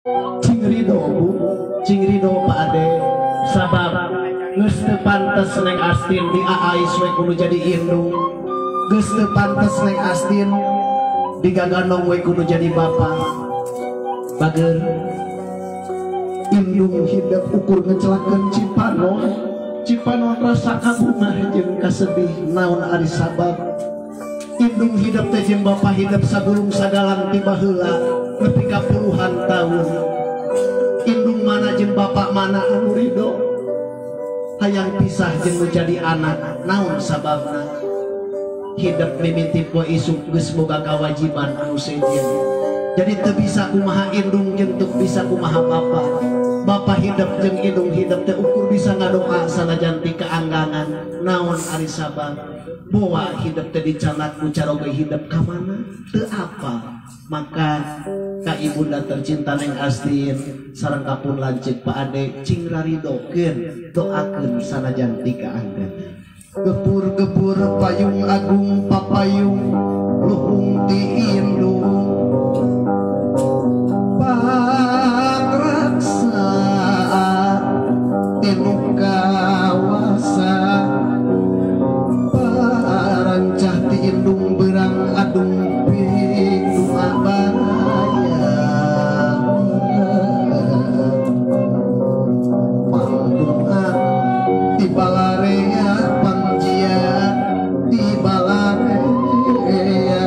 Cing Rido bu, Cing Rido Pak Ade, sabab geus teu pantes Neng Astin di aais we kudu jadi indung, geus teu pantes Neng Astin digagandong we kudu jadi bapak. Bageur indung hidup ukur ngecelakeun Cipanon, Cipanon rasa kabunah jeung kasedih naon ari sabab. Indung hidup teh jeung bapak hidup sadurung sadalang tiba heula nepi ka puluhan tahun. Indung mana jeung bapak mana anu ridho hayang pisah jeung nu jadi anak naon sababna. Hidup mimiti poe isuk geus boga kawajiban anu sejen. Jadi teu bisa kumaha indung jeung teu bisa kumaha bapak. Bapak hidup jeung indung hidup teh ukur bisa ngadoa sanajan ti keanggangan naon ari sabab. Bawa hidup teh dicanak ku caroge hidup ka mana teu apa. Maka ka ibunda tercinta Neng Astin sareng kapun lanceuk Pak Ade cing raridokeun doakeun sanajan ti keanggangan. Gepur-gepur payung agung papayung luhung ti indung pangraksa tinu kawasa parancah ti indung berang adung pitung baraya pangdungan ti balarea pangjia ti balarea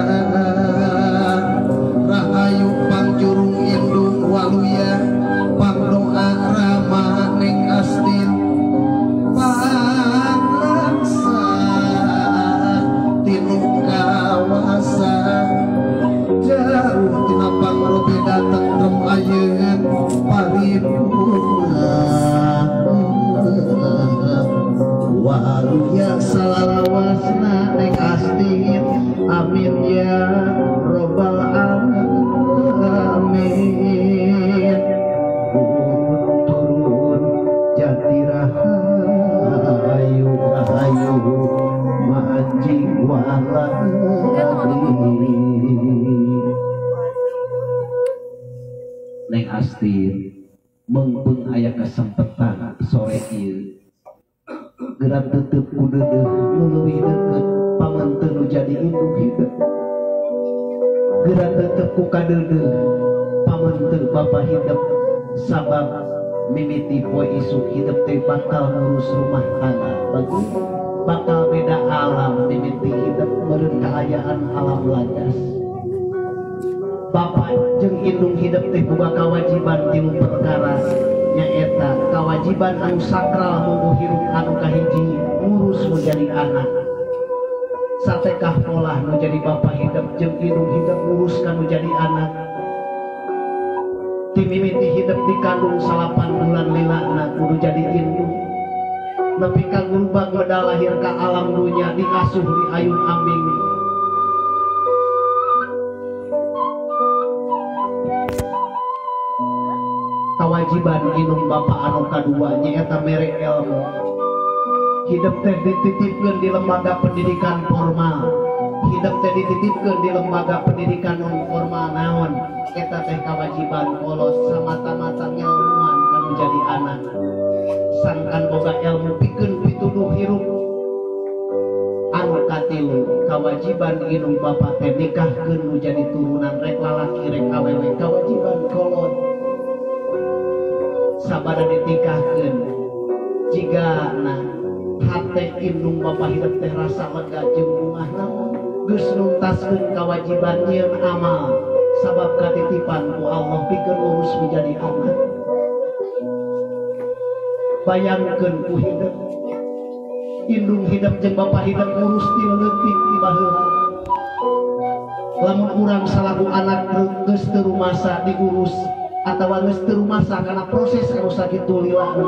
rahayu pangjurung indung waluya pangdoa rama Neng Astin pangraksa tinu kawasa jauh tina pangrobe datang rem ayeun paripurna waluya salawasna Neng Astin amin ya robbal alamin. Turun jati rahayu rahayu maji walali. Neng Astin mengpung aya kesempatan sore ieu gerak tetep kudeudeuh nu leuwih deukeut pamanten nu jadi indung hidup. Gerak tetep ku kadeudeuh pamanten bapa hidup sabab mimiti poe isuk hidup teh bakal ngurus rumah tangga bagi bakal beda alam mimiti hidup meureun kaayaan alam landas. Bapak jeung indung hidup teh boga kawajiban tilu perkara nyaeta kawajiban anu sakral munggu hirup anu kahiji ngurus nu jadi anak. Satekah pola nu jadi bapak hidup jeung indung hidup ngurus kanu jadi anak. Ti mimiti hidup dikandung 8 bulan lilana kudu jadi indung. Nepi ka gulbag medal lahir ka alam dunya diasuh di ayun ambing. Kawajiban indung bapak anu kadua nyaeta mere ilmu. Hidup teh dititipkeun di lembaga pendidikan formal. Hidup teh dititipkeun di lembaga pendidikan non formal naon eta teh kawajiban polos samata-mata ngilmuan kanu jadi anak. Sangkan boga ilmu pikeun pituduh hirup. Anu katilu kawajiban indung bapak teh nikahkeun nu jadi turunan rek lalaki rek awewe kawajiban kolot. Sabada ditikahkeun jiga na hate indung bapak hidup teh rasa lega jeung bungah naon geus nuntaskeun kawajiban nyieun amal sabab katitipan ku Allah pikeun urus menjadi anak. Bayangkeun ku hidup indung hidup jeung bapak hidup ngurus ti leutik ti baheula. Lamun urang salaku anak geus teu rumasa diurus atawa geus teu rumasa kana proses anu sakitu lilana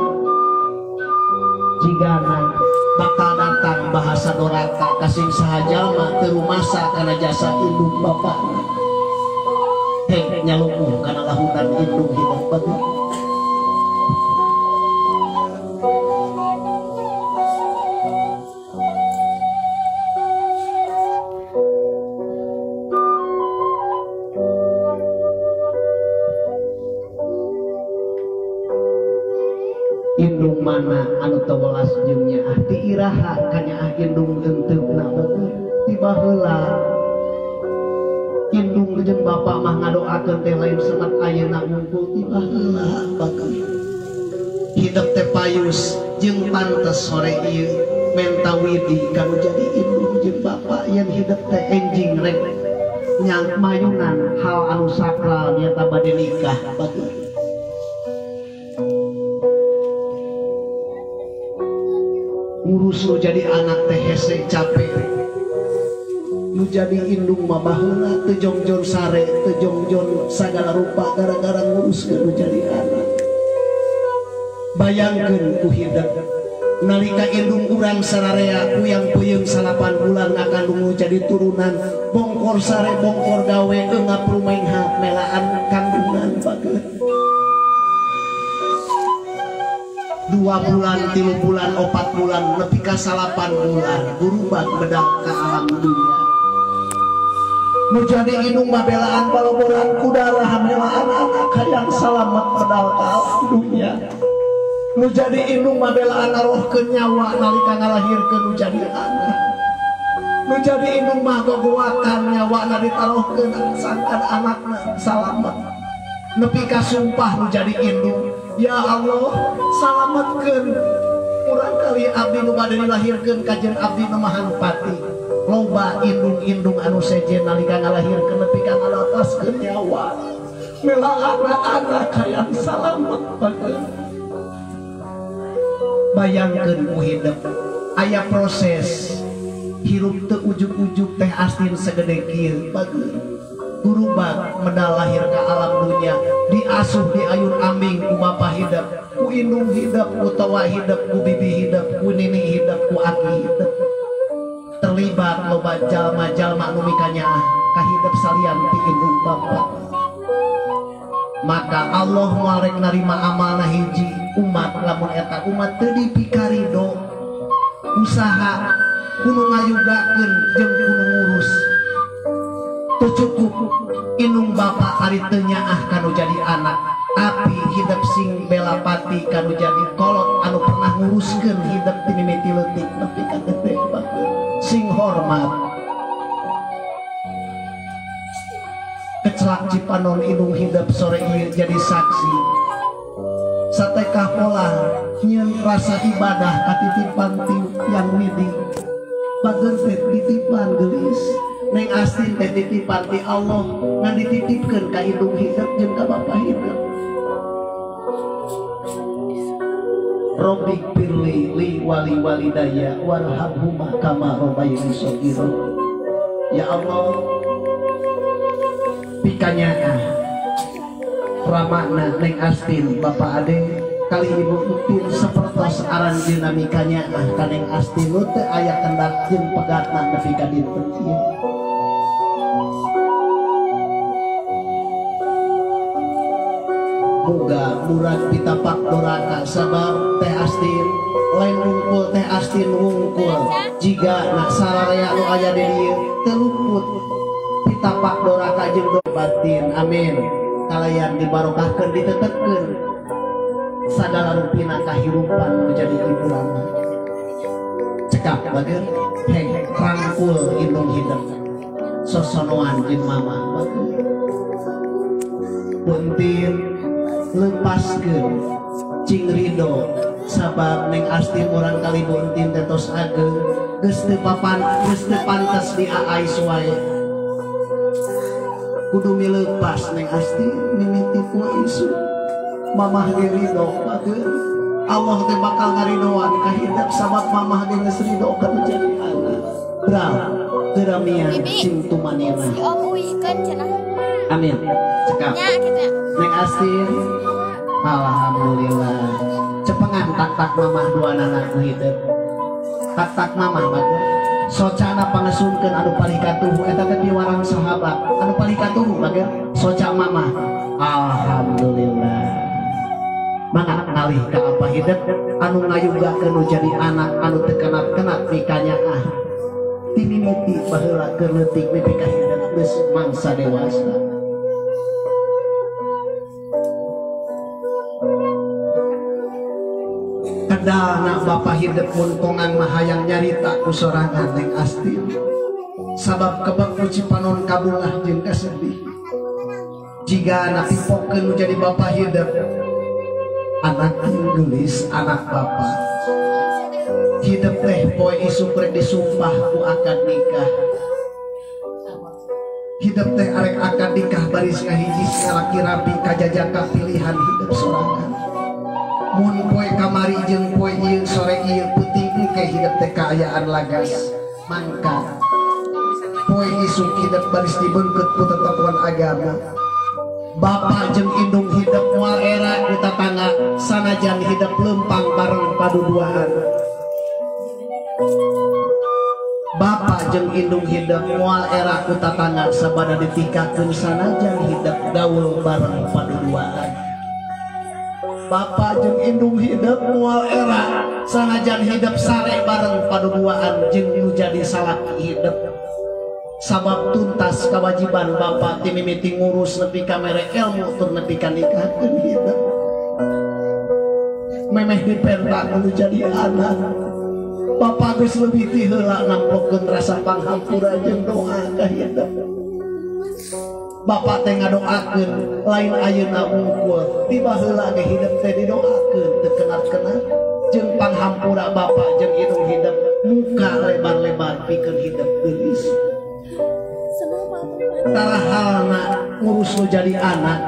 jigana bakal datang bahasa doraka kasing sahajalma teu rumasa kana jasa indung bapakna hek nyalukuh kana lahutan indung hidup bagus. indung mana anu teu welas jeung nyaah ti iraha ka nyaah indung genteupna tiba heula indung jeung bapa mah ngadoakeun teh lain semet ayeuna ngumpul tiba heula bageus hidup teh payus jeung pantes sore ieu menta widi kanu jadi indung jeung bapa yen hidup teh enjing rek nyang mayunan hal anu sakral nyata bade nikah bageus ngurus lu jadi anak teh hese capek lu jadi indung mah baheula teu jongjon sare teu jongjon sagala rupa gara-gara ngurus lu jadi anak bayangkeun ku hidup nalika indung urang sararea kuyang peuyeung 8 bulan ngakandung lu jadi turunan bongkor sare bongkor gawe ngaprumaingha melaan kandungan bageus 2 bulan 3 bulan 4 bulan nepi ka 8 bulan berubah bedal ke alam dunia nu jadi indung mah belaan baloboran kudarah melaan anak hayang salamet bedal ke alam dunia nu jadi indung mah belaan narohkeun nyawa nalika ngalahirkeun nu jadi anak nu jadi indung mah gogoakan nyawa ditarohkeun sangkan anakna salamet nepi ka sumpah nu jadi indung ya Allah salametkeun urang kali abdi nu bade dilahirkeun ka jeung abdi nemahan pati loba indung-indung anu sejen nalika ngalahirkeun nepi ka ngalataskeun nyawa mela anak-anak hayang salamet bageus bayangkeun ku hidup aya proses hirup teu ujug-ujug teh asin segede kieu bageus gurubag medal lahir ke alam dunia diasuh di ayun ambing ku bapa hidup ku indung hidup ku tawa hidup ku bibi hidup ku nini hidup ku aki hidup terlibat loba jalma-jalma nu mikanya ka hidup salian ti indung bapa maka Allah muarek narima amalna hiji umat lamun eta umat teu dipikarido usaha kudu ngayugakeun jeung kudu ngurus cukup indung bapa ari teu nyaah kanu jadi anak api hidup sing bela pati kanu jadi kolot anu pernah nguruskeun hidup ti mimiti leutik nepi ka gede sing hormat kecelak Cipanon indung hidup sore ieu jadi saksi satekah pola nyeun rasa ibadah katitipan ti yang midi bageun teh titipan geulis Neng Astin teh titipan ti Allah ngan dititipkeun ka indung hidup jeung ka bapa hidup. Robbi firli li wali walidaya warhamhuma kama rabbayani shaghira. Ya Allah, pikanya ramana Neng Astin Bapak Ade kali Ibu Upin sapertos aran dinamikanya ka Neng Astin teu aya kendak jeung pegatna nepi ka dinten ieu. Muga murad pitapak doraka sabab Teh Astin lain wungkul Teh Astin wungkul jiga nak sararea nu aya di dieu teu luput pitapak doraka jeung doa batin amin kalayan dibarokahkeun ditetepkeun sagala rupina kahirupan menjadi hiburan cekap bageun heng rangkul indung hidup sosonoan jeung mama bageun puntir lepaskeun cing ridho sabab Neng Astin urang kali buntin tetos ageng geus teu pantes diaais wae kudu milepas Neng Astin mimiti poe isu mamah ge ridho bageun Allah teh bakal ngaridoan ka hidup sabab mamah ge geus ridho ka jadi anak bra geramian cing tumanina amin cekap Neng Astin alhamdulillah cepengan tak mamah dua anak hidup tak mamah bagus socana pangesunkeun anu palikatuhu eta teh piwarang sahabat anu palikatuhu bagus soca mamah alhamdulillah mangga ngalih ka apa hidup anu ngayugakeun nu jadi anak anu teu kenat-kenat mikanya timimiti baheula keur leutik mimpi ka hidup geus mangsa dewasa. ngadalna Bapa hidup muntongan mahayang nyarita ku sorangan Neng Astin sabab kebak nu Cipanon kabungah jeung kasedih jika anak pipokeun jadi Bapa hidup anak gelis anak Bapa hidup teh poe isu rek disumpah ku akad nikah hidup teh arek akad nikah baris ngahiji ngalaki rapi kajajaka pilihan hidup sorangan mun poe kamari jeung poe ieu sore ieu peuting engke hidup teh kaayaan lagas mangka poe isu hidup baris dibeungkeut ku tetepwan agama Bapa jeung indung hidup moal era ku tatangga sanajan hidup lempang bareng paduduaan Bapa jeung indung hidup moal era ku tatangga sabada ditikakeun sanajan hidup gaul bareng paduduaan Bapa jeung indung hidup moal era sanajan hidup sare bareng paduduaan jeung nu jadi salaki hidup sabab tuntas kewajiban Bapa ti mimiti ngurus nepi ka mere ilmu tur nepi ka nikahkeun hidup memeh diperda nu jadi anak Bapa geus leuwih ti heula namplokeun rasa panghampura jeung doa ka hidup Bapa teh ngadoakeun lain ayeuna unggul tiba heula ge hidup teh didoakeun teu kenat-kenat jeung panghampura Bapa jeung indung hidup muka lebar-lebar pikeun hidup geulis tara halna ngurus lu jadi anak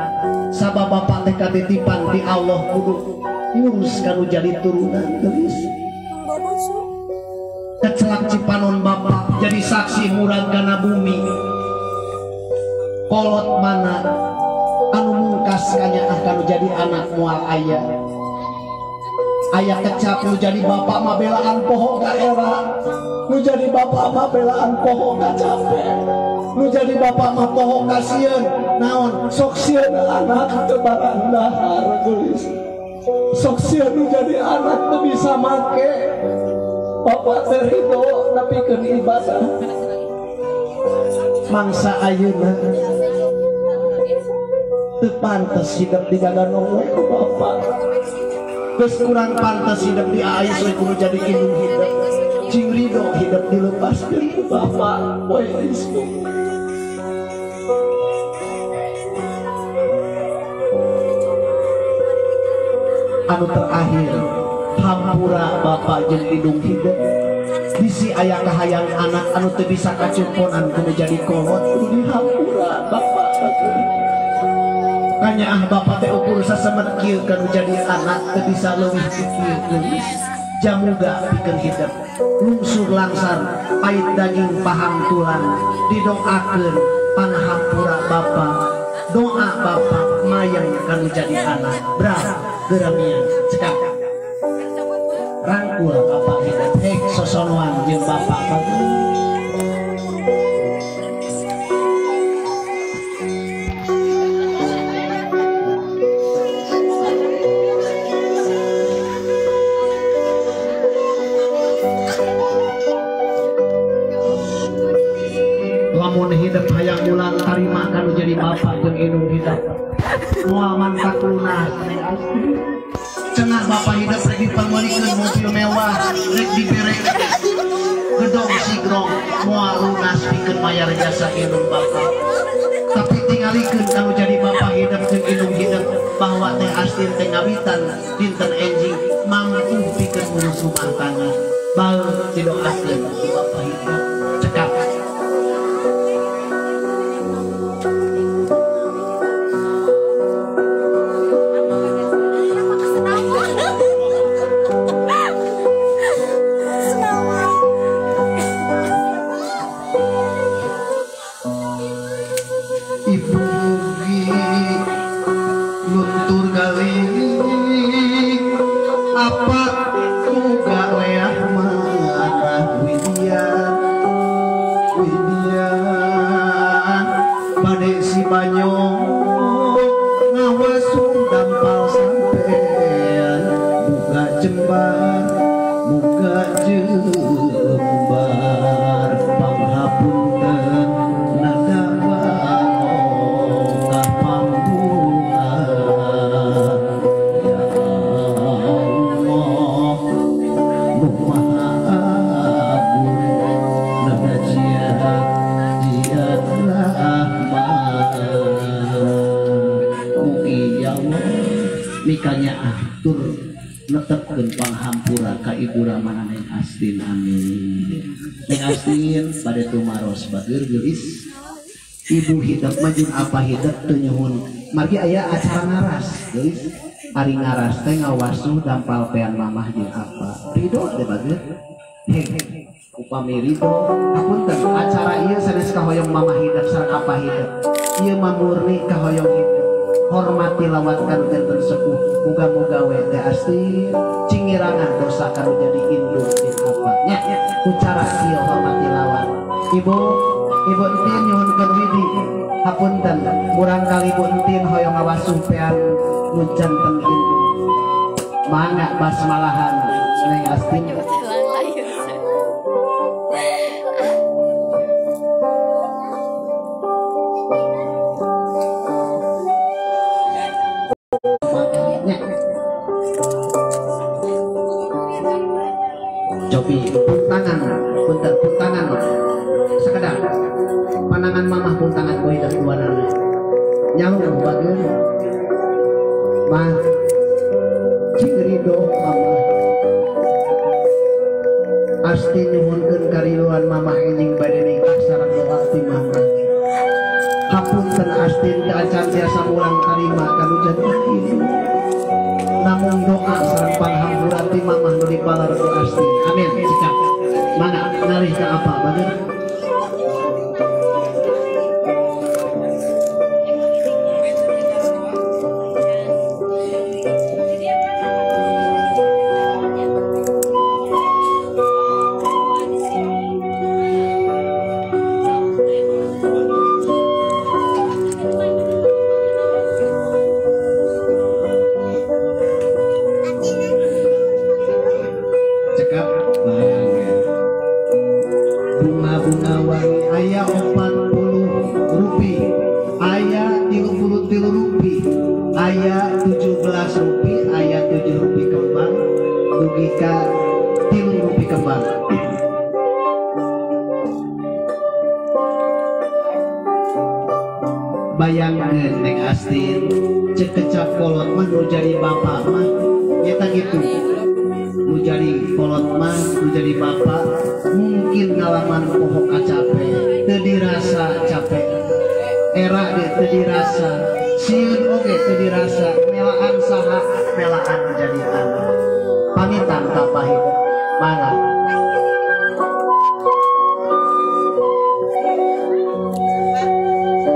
sabab Bapa teh katitipan di Allah kudu ngurus kanu jadi turunan geulis kecelak Cipanon Bapa jadi saksi murag kana bumi kolot mana anu mungkas kanyaah kanu jadi anak moal aya kecap nu jadi Bapa mah belaan poho ka era nu jadi Bapa mah belaan poho ka capek nu jadi Bapa mah poho ka sieun naon sok sieun anak teu barang dahar geulis sok sieun nu jadi anak teu bisa make Bapa teh ridho napikeun ibadah mangsa ayeuna teu pantes hidup digaganong we ku Bapa geus kurang pantes hidup di ais we kudu jadi indung hidup cing ridho hidup dilepaskeun ku Bapa poe isu anu terakhir hampura Bapa jeung indung hidup bisi aya kahayang anak anu teu bisa kacumponan kudu jadi kolot kudu dihampura Bapa kanyaah Bapa teh ukur sasemet kieu kanu jadi anak teu bisa leuwih ti kieu geulis jamuga pikeun hidup lungsur langsar pait daging pahang tulang didoakeun panghampura Bapa doa Bapa mayang kanu jadi anak brah geramian cekak rangkul Bapa hidup hek sosonoan jeung Bapa lamun hidup hayang bulan tarima kanu jadi Bapa jeung indung hidup moal mantak lunas cenah Bapa hidup rek dipamalikeun mobil mewah rek dibere gedong sigrong moal lunas pikeun mayar jasa indung Bapa tapi tingalikeun kanu jadi Bapa hidup jeung indung hidup bahwa teh Astin teh ngawitan dinten enjing mampu pikeun ngurus rumah tangga bae didoakeun ku Bapa hidup cekap Allah mikanya atur netepkeun panghampura ka ibu ramana Neng Astin. Amin. Neng Astin bade tumaros bageur geulis ibu hidup majun apa hidup teu nyuhun margi aya acara ngaras geulis ari ngaras teh ngawasuh dampal pean mamah jeung apa ridho teh bageur upami ridho hapunten acara ieu sanes kahoyong mamah hidup sareng apa hidup ieu mamurni kahoyong hidup hormati lawatkan tenten sepuh muga-muga we teh Astin cingirangan dosa kanu jadi induk jeung apa nya ucara ieu hormati lawat ibu entin nyuhunkeun widi hapunten murang kali ibu entin hoyong ngawasuh pean nu janten induk mangga basmalahan Neng Astin. Cobi puntangan punten puntangan sekedar panangan mamah puntangan boy dan duanana nyaung bageun mah cing ridho mamah Astin nyuhunkeun kariluan mamah enjing bade nikah sareng doa ti mamah hapunten Astin kaacan tiasa mulang tarima kanu janten induk namun doa sareng panghampura ti mamah nu dipalarti Astin. Amin. Sikap mana ngalih ka apa bageun bunga wangi aya 40 rupiah aya 33 rupiah aya 17 rupiah aya 7 rupiah kembang dugi ka 3 rupiah kembang bayangkeun Neng Astin cek kecap kolot mah nu jadi bapak mah nyata gitu nu jadi kolot mah nu jadi bapak mungkin ngalaman pohok kacape teu dirasa capek era de teu dirasa sieun oge teu dirasa melaan saha melaan jadi anak pamitan ka pahit mana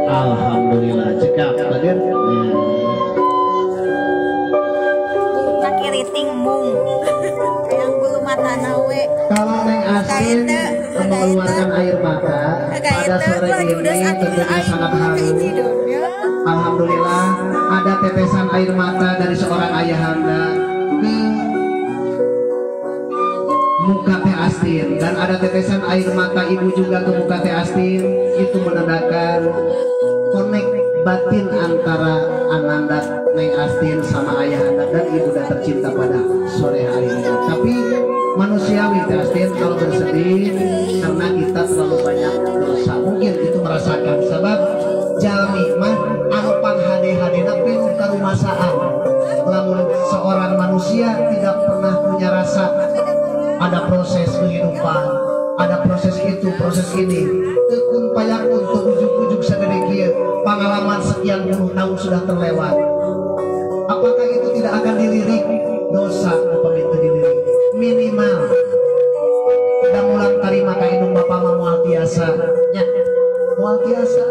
alhamdulillah cekap bageun kiriting mung yang bulu mata nawe kalau Neng Astin mengeluarkan air mata pada sore ini tentunya sangat haru. Alhamdulillah ada tetesan air mata dari seorang ayahanda ke muka Teh Astin dan ada tetesan air mata ibu juga ke muka Teh Astin. Itu menandakan konek batin antara Ananda Neng Astin sama ayahanda dan ibunda tercinta pada sore hari ini. Tapi manusiawi Teh Astin kalau bersedih karena kita terlalu banyak dosa. Mungkin itu merasakan sebab jalmi mah anu panghade-hadena penuh karumasaan. Lamun seorang manusia tidak pernah punya rasa, ada proses kehidupan, ada proses itu, proses ini. Tekun payakun untuk ujuk-ujuk segede kieu, pengalaman sekian puluh tahun sudah terlewat. Apakah itu tidak akan dilirik? Dosa apa itu dilirik? Minimal dan mulang tarima ka indung bapa mah moal tiasa nya moal tiasa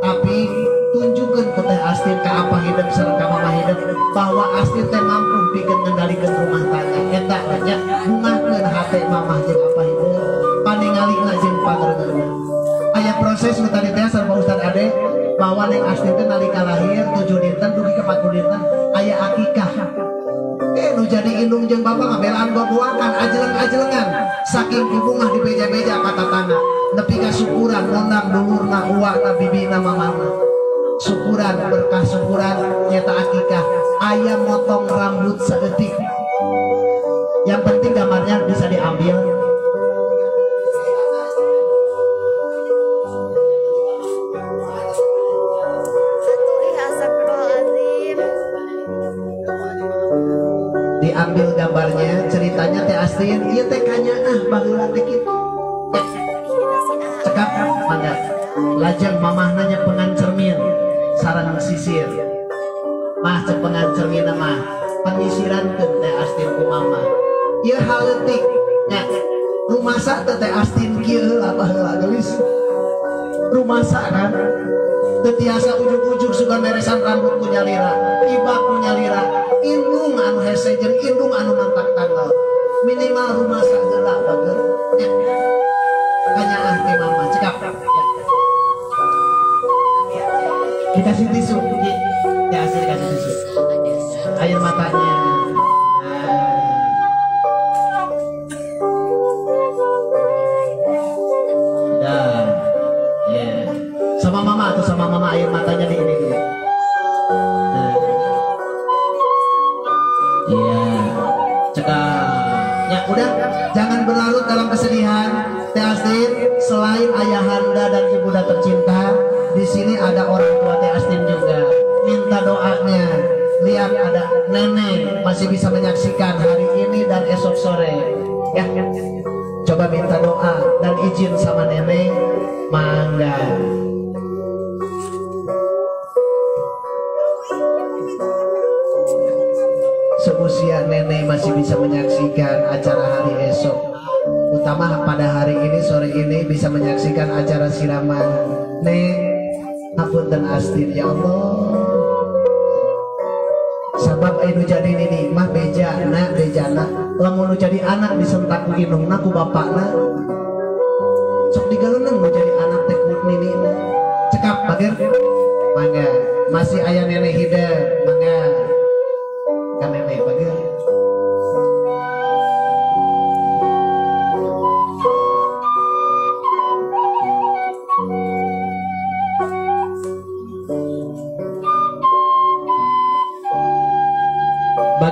tapi tunjukkeun ku Teh Astin ka apa hidup sareng ka mama hidup bahwa Astin teh mampu pikeun ngendalikeun rumah tangga eta nya bungahkeun hate mamah jeung apa hidup paningalina jeung pangeureunna aya proses nu tadi teh sareng Ustaz Ade bahwa Neng Astin teh nalika lahir 7 dinten dugi ke 40 dinten aya akikah nu jadi indung jeung bapak ngabelaan babuakan ajeleng-ajelengan saking ibungah di beja-beja kata tanah nepi ka syukuran mondang dulurna uwakna bibina mamana syukuran berkah syukuran nyata akikah aya motong rambut saeutik yang penting gambarnya bisa diambil diambil gambarnya, ceritanya teh Astin iya teh kanyaah baheula teh kitu cekap mangga lajeng mamah nanya pengancermin sareng sisir mah cek pengancermin mah pengisirankeun teh Astin ku mama ieu haleutik nya rumasa teh Astin kieu heula baheula geus rumasa kan tetiasa ujuk-ujuk sugan beresan rambut ku nyalira tibak ku nyalira indung anu hese jeung indung anu mantak tanggal minimal rumasa heula bager nya kanyaah ti mama cekap ya. Dikasih tisu ya asli dikasih tisu air matanya dah ya sama mama atau sama mama air matanya di ini iya cekap ya udah jangan berlarut dalam kesedihan teh Astin selain ayahanda dan ibunda tercinta di sini ada orang tua teh Astin juga minta doanya lihat ada nenek masih bisa menyaksikan hari ini dan esok sore ya coba minta doa dan izin sama nenek mangga seusia nenek masih bisa menyaksikan acara hari esok utama pada hari ini sore ini bisa menyaksikan acara siraman nek hapunten Astin ya Allah sabab anu jadi nini mah bejana lamun nu jadi anak disentak ku indungna ku bapakna sok digaleunang nu jadi anak teh ku nini cekap bager mangga masih aya nenek hideung mangga ka nenek bager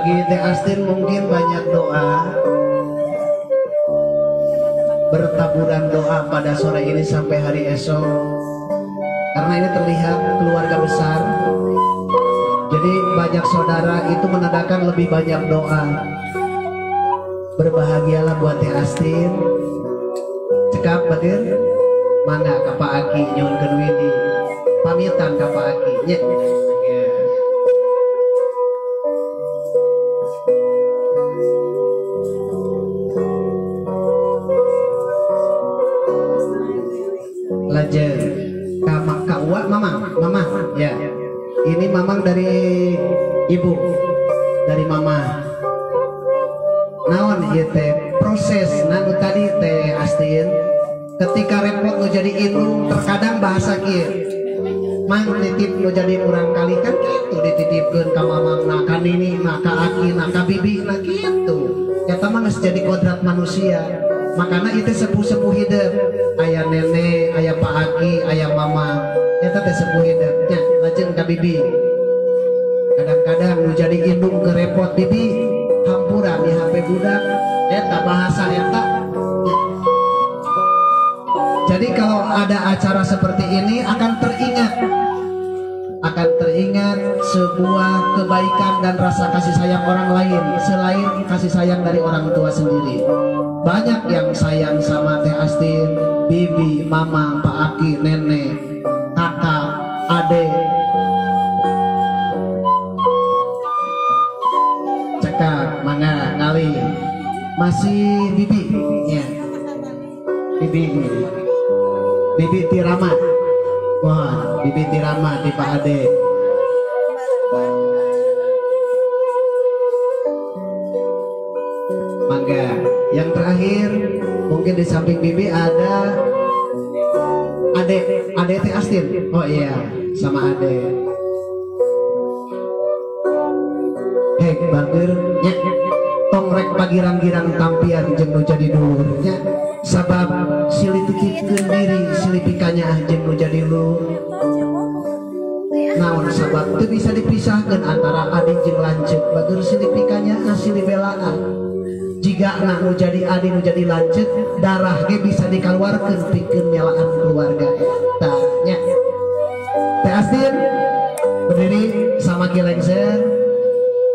bagi teh Astin mungkin banyak doa bertaburan doa pada sore ini sampai hari esok karena ini terlihat keluarga besar jadi banyak saudara itu menandakan lebih banyak doa berbahagialah buat teh Astin cekap badir mangga ka Pak Aki nyuhunkeun widi pamitan ka Pak Aki nya lajeng ka uwa mama ya ini mamang dari ibu dari mama naon ieu teh proses nanu tadi teh Astin ketika repot nu jadi indung terkadang bahasa kieu mang nitip nu jadi urang kali kan kitu dititipkeun ka mamangna ka ninina ka akina ka bibina kitu eta mah geus jadi kodrat manusia makanya itu sepuh-sepuh hidup ayah nenek, ayah Pak Aki, ayah mama itu teh sepuh hidupnya lajeng ka bibi kadang-kadang nu jadi indung kerepot bibi hampura di HP budak eta bahasa eta jadi kalau ada acara seperti ini akan teringat sebuah kebaikan dan rasa kasih sayang orang lain selain kasih sayang dari orang tua sendiri banyak yang sayang sama teh Astin, bibi, mama, Pak Aki, nenek, kakak, adek cekak, mangga, ngali masih bibi ya bibi Tirama wah bibi Tirama di Pak Ade mangga yang terakhir mungkin di samping bibi ada adek teh Astin oh iya sama adek hek bager nya tong rek pagirang-girang tampian jeung nu jadi dulurnya sabab silih titipkeun diri silih pikanya jeung nu jadi dulur naon sabab teu bisa dipisahkeun antara adik jeung lanceuk bager silih pikanya silih belaan jika anak nu jadi adi nu jadi lanceuk darah ge bisa dikeluarkeun pikeun melaan keluarga eta nya teh Astin berdiri sama kilengser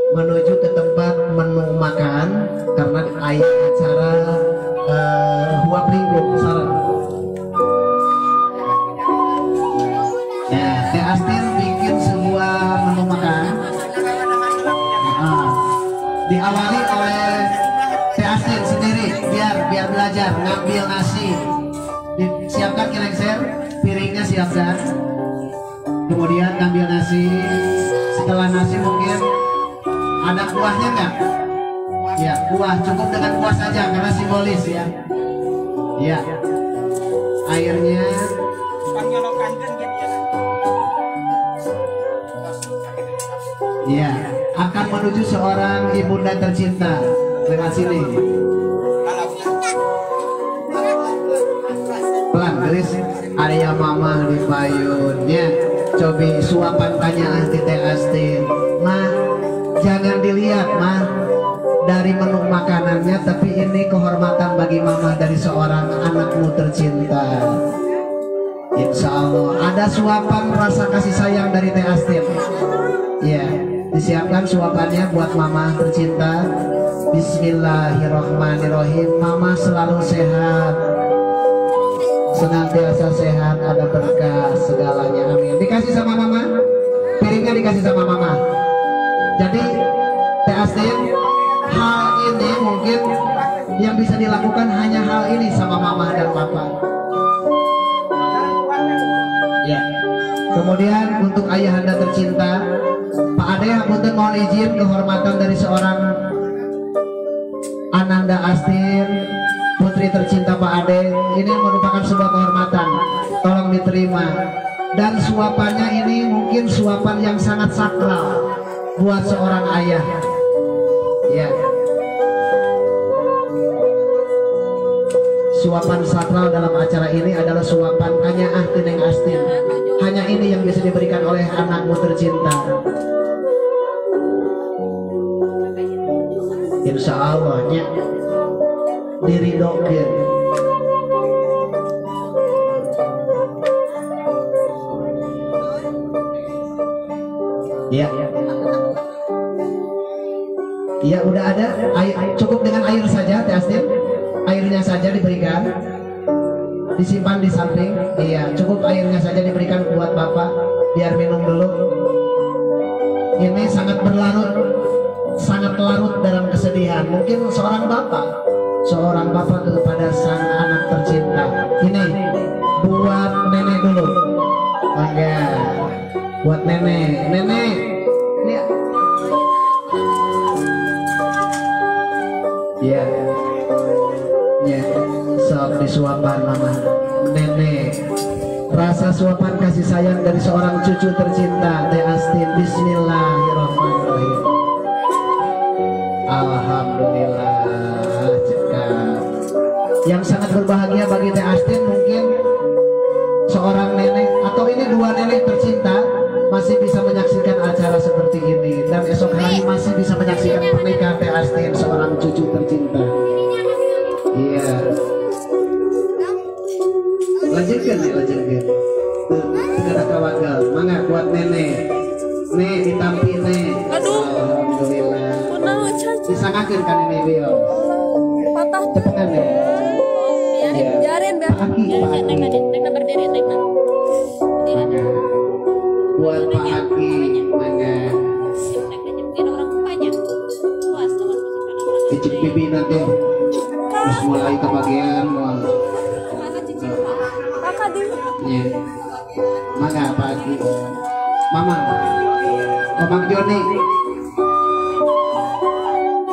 menuju ke tempat menu makan karena ayah acara huap lingkup sarang. Nah, Teh Astin bikin sebuah menu makan. Diawali oleh Teh Astin sendiri biar belajar ngambil nasi. Disiapkan kilengser, piringnya siapkan. Kemudian ngambil nasi. Setelah nasi mungkin ada kuahnya nggak? Ya, kuah cukup dengan kuah saja karena simbolis ya. Ya, airnya. Ya, akan menuju seorang ibunda tercinta. Lewat sini. Pelan, gelis. Area mama di payunnya. Cobi suapan tanya Teh Astin. Ma, jangan dilihat, Ma, dari menu makanannya, tapi ini kehormatan bagi mama dari seorang anakmu tercinta. Insya Allah ada suapan rasa kasih sayang dari Teh Astin. Ya, disiapkan suapannya buat mama tercinta. Bismillahirrohmanirrohim. Mama selalu sehat, senantiasa sehat, ada berkah segalanya, amin. Dikasih sama mama, piringnya dikasih sama mama. Jadi Teh Astin, hal ini mungkin yang bisa dilakukan hanya hal ini sama mama dan papa. Ya. Kemudian untuk ayahanda tercinta, Pak Ade, punten mohon izin kehormatan dari seorang Ananda Astin, putri tercinta Pak Ade. Ini merupakan sebuah kehormatan, tolong diterima. Dan suapannya ini mungkin suapan yang sangat sakral buat seorang ayah. Ya. Suapan sakral dalam acara ini adalah suapan kanyaah Tineng Astin. Hanya ini yang bisa diberikan oleh anakmu tercinta. Insya Allahnya diridokeun. Ya. Ya, udah ada air, cukup dengan air saja Teh Astin. Airnya saja diberikan, disimpan di samping. Iya, cukup airnya saja diberikan buat bapak biar minum dulu. Ini sangat berlarut, sangat larut dalam kesedihan. Mungkin seorang bapak kepada sang anak tercinta. Ini buat nenek dulu. Enggak, buat nenek. Nenek, ini ya. Ya, sok disuapan mama. Nenek, rasa suapan kasih sayang dari seorang cucu tercinta Teh Astin. Bismillahirrahmanirrahim. Alhamdulillah, cekap. Yang sangat berbahagia bagi Teh Astin mungkin seorang nenek, atau ini dua nenek tercinta masih bisa menyaksikan acara seperti ini, dan esok hari masih bisa menyaksikan pernikahan Teh Astin, seorang cucu tercinta. Iya. Lanjutkan nih, lanjutkan. Tidak kawagal, mangga buat nenek. Nek ditampi nek. Aduh. Alhamdulillah. Disangakeun kan ini beliau. Patah. Cepetan nih. Biarin biar. Pak Aki, Pak Aki. Nek berdiri nek. Mangga. Buat Pak Aki, mangga. Orang tuanya. Puas teman Cicip pipi nanti. Terus mulai ke bagian mual. Kakak di. Iya. Mangga Pak Aki. Mama. Oh, Bang Joni.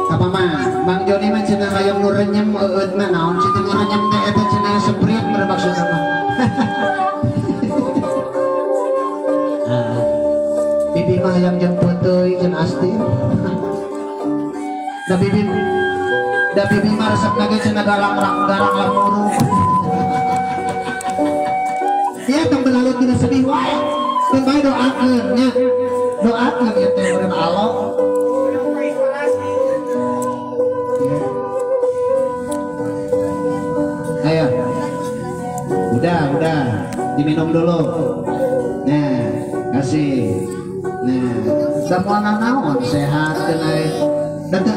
Apa mah? Bang Joni mah cenah hayang nu renyem eueut mah naon cenah nu renyem teh eta cenah seprit bermaksud mah. Bibi mah hayang jemput teuy cenah Astin. Da bibi mah resep lagi cenah garang lamuru. Ya tong belalut dina sedih wae. Teu bae doakeun nya. Doakeun ya teh meureun Allah. Ayo. Udah, diminum dulu. Nah, kasih. Nah, Da moal naon sehat kenai. Da teu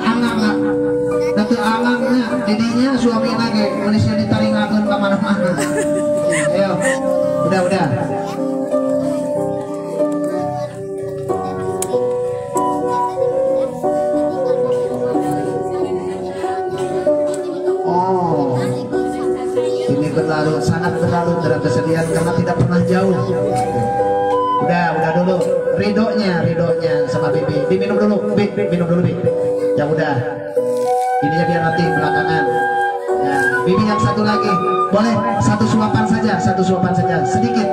angang didinya suamina ge manusia ditaringakeun ka mana-mana. Ayo. Udah. Berlalu, sangat berlalu dalam kesedihan karena tidak pernah jauh. Udah dulu. Ridhonya sama Bibi. Diminum dulu, minum dulu, Bi. Ya udah. Ininya biar nanti belakangan. Ya, Bibi yang satu lagi. Boleh satu suapan saja, sedikit.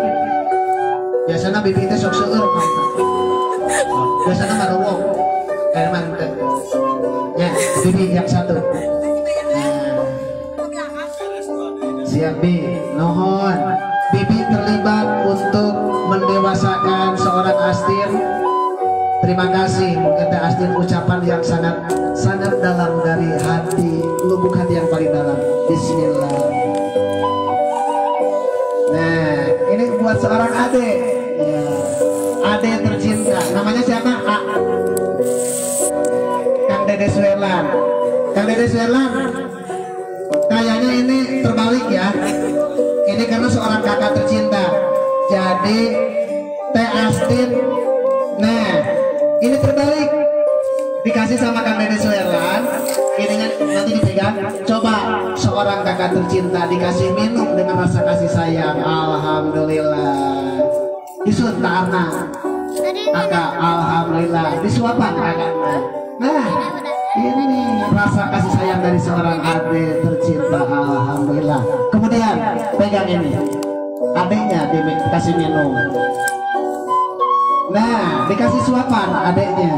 Biasanya Bibi itu sok seueur. Biasanya marowok. Kayak mantep. Ya, Bibi yang satu. Siap Bi, nohon Bibi terlibat untuk mendewasakan seorang Astin. Terima kasih, mungkin Teh Astin ucapan yang sangat dalam dari hati, lubuk hati yang paling dalam. Bismillah. Nah, ini buat seorang ade, ya. Ade tercinta, namanya siapa? Kang Dede Swelan. Kayaknya ini terbalik ya. Ini karena seorang kakak tercinta. Jadi Teh Astin, nah ini terbalik. Dikasih sama Kang Dede Swelan. Ininya nanti dipegang. Coba seorang kakak tercinta dikasih minum dengan rasa kasih sayang. Alhamdulillah. Disuntarna. Kakak, alhamdulillah. Disuapan kakaknya. Nah, ini nih rasa kasih sayang dari seorang ade tercinta. Alhamdulillah. Kemudian pegang ini, adeknya dikasih minum. Nah, dikasih suapan adeknya.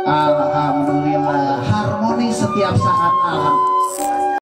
Alhamdulillah, harmoni setiap saat. Alhamdulillah.